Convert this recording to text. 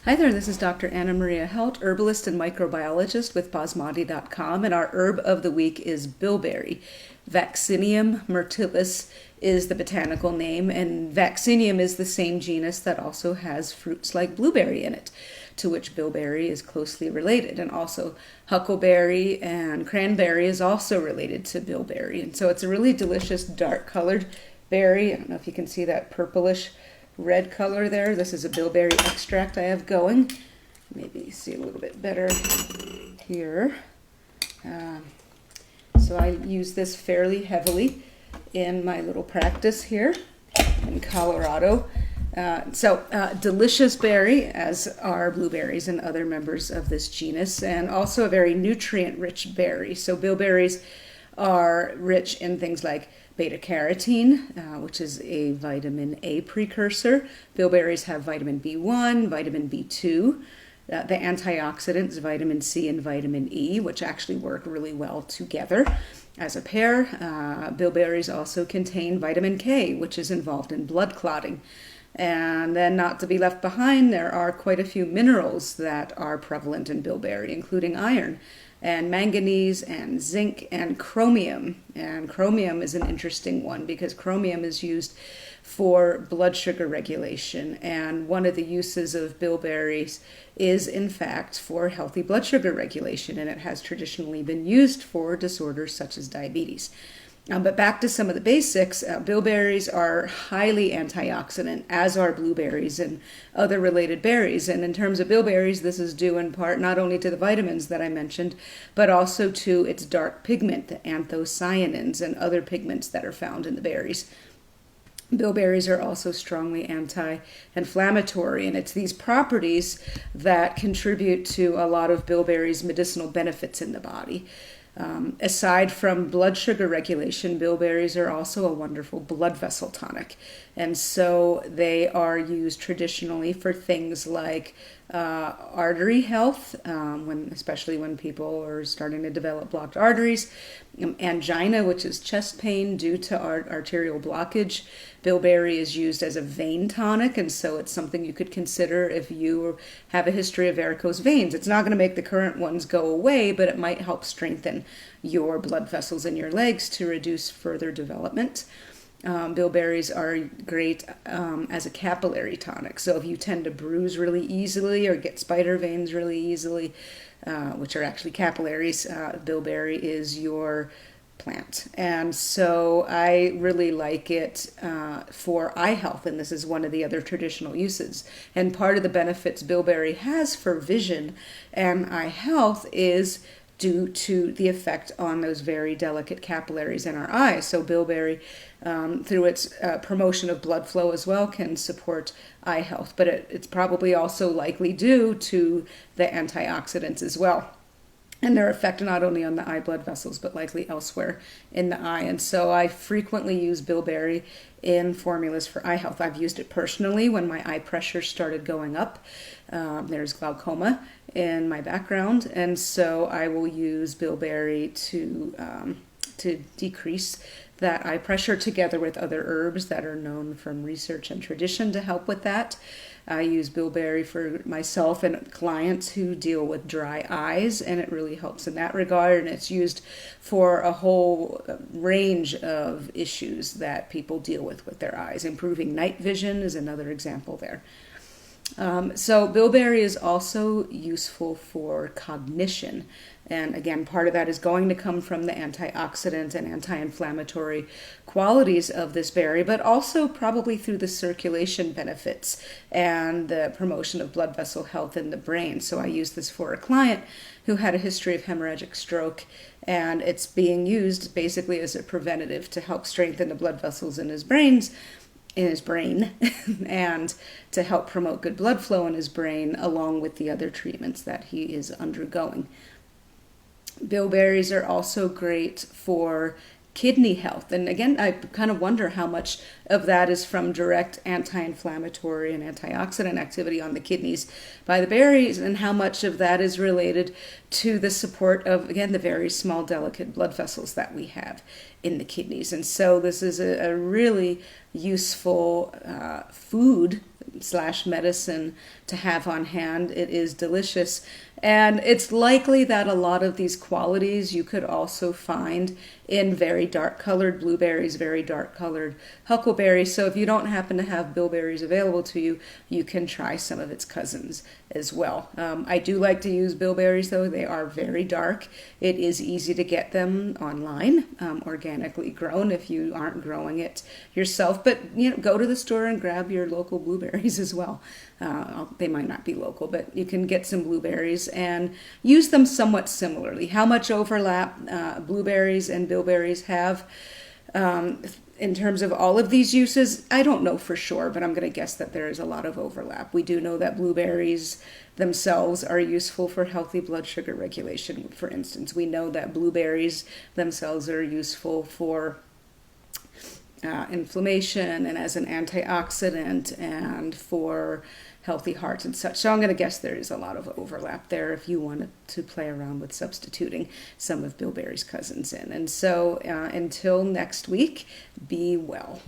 Hi there, this is Dr. Anna Maria Helt, herbalist and microbiologist with Basmati.com, and our herb of the week is bilberry. Vaccinium myrtillus is the botanical name, and Vaccinium is the same genus that also has fruits like blueberry in it, to which bilberry is closely related. And also huckleberry and cranberry is also related to bilberry. And so it's a really delicious dark colored berry. I don't know if you can see that purplish red color there. This is a bilberry extract I have going. Maybe see a little bit better here. So I use this fairly heavily in my little practice here in Colorado. Delicious berry, as are blueberries and other members of this genus, and also a very nutrient-rich berry. So bilberries are rich in things like beta-carotene, which is a vitamin A precursor. Bilberries have vitamin B1, vitamin B2, the antioxidants, vitamin C and vitamin E, which actually work really well together as a pair. Bilberries also contain vitamin K, which is involved in blood clotting. And then, not to be left behind, there are quite a few minerals that are prevalent in bilberry, including iron and manganese and zinc and chromium. And chromium is an interesting one because chromium is used for blood sugar regulation. And one of the uses of bilberries is, in fact, for healthy blood sugar regulation. And it has traditionally been used for disorders such as diabetes. But back to some of the basics, bilberries are highly antioxidant, as are blueberries and other related berries. And in terms of bilberries, this is due in part not only to the vitamins that I mentioned, but also to its dark pigment, the anthocyanins and other pigments that are found in the berries. Bilberries are also strongly anti-inflammatory, and it's these properties that contribute to a lot of bilberries' medicinal benefits in the body. Aside from blood sugar regulation, bilberries are also a wonderful blood vessel tonic. And so they are used traditionally for things like artery health, especially when people are starting to develop blocked arteries, angina, which is chest pain due to arterial blockage. Bilberry is used as a vein tonic, and so it's something you could consider if you have a history of varicose veins. It's not going to make the current ones go away, but it might help strengthen your blood vessels in your legs to reduce further development. Bilberries are great as a capillary tonic. So if you tend to bruise really easily or get spider veins really easily, which are actually capillaries, bilberry is your plant. And so I really like it for eye health, and this is one of the other traditional uses. And part of the benefits bilberry has for vision and eye health is due to the effect on those very delicate capillaries in our eyes. So bilberry, through its promotion of blood flow as well, can support eye health, but it's probably also likely due to the antioxidants as well. And their effect not only on the eye blood vessels, but likely elsewhere in the eye. And so I frequently use bilberry in formulas for eye health. I've used it personally when my eye pressure started going up. There's glaucoma in my background, and so I will use bilberry to decrease that eye pressure together with other herbs that are known from research and tradition to help with that. I use bilberry for myself and clients who deal with dry eyes, and it really helps in that regard. And it's used for a whole range of issues that people deal with their eyes. Improving night vision is another example there. So bilberry is also useful for cognition. And again, part of that is going to come from the antioxidant and anti-inflammatory qualities of this berry, but also probably through the circulation benefits and the promotion of blood vessel health in the brain. So I used this for a client who had a history of hemorrhagic stroke, and it's being used basically as a preventative to help strengthen the blood vessels in his brain and to help promote good blood flow in his brain along with the other treatments that he is undergoing. Bilberries are also great for kidney health. And again, I kind of wonder how much of that is from direct anti-inflammatory and antioxidant activity on the kidneys by the berries, and how much of that is related to the support of, again, the very small, delicate blood vessels that we have in the kidneys. And so this is a really useful food slash medicine to have on hand. It is delicious. And it's likely that a lot of these qualities you could also find in very dark colored blueberries, very dark colored huckleberries. So if you don't happen to have bilberries available to you, you can try some of its cousins as well. I do like to use bilberries though. They are very dark. It is easy to get them online, organically grown if you aren't growing it yourself. But go to the store and grab your local blueberries as well. They might not be local, but you can get some blueberries and use them somewhat similarly. How much overlap blueberries and bilberries have in terms of all of these uses, I don't know for sure, but I'm going to guess that there is a lot of overlap. We do know that blueberries themselves are useful for healthy blood sugar regulation, for instance. We know that blueberries themselves are useful for inflammation and as an antioxidant and for healthy heart and such. So I'm going to guess there is a lot of overlap there if you wanted to play around with substituting some of bilberry's cousins in. And so until next week, be well.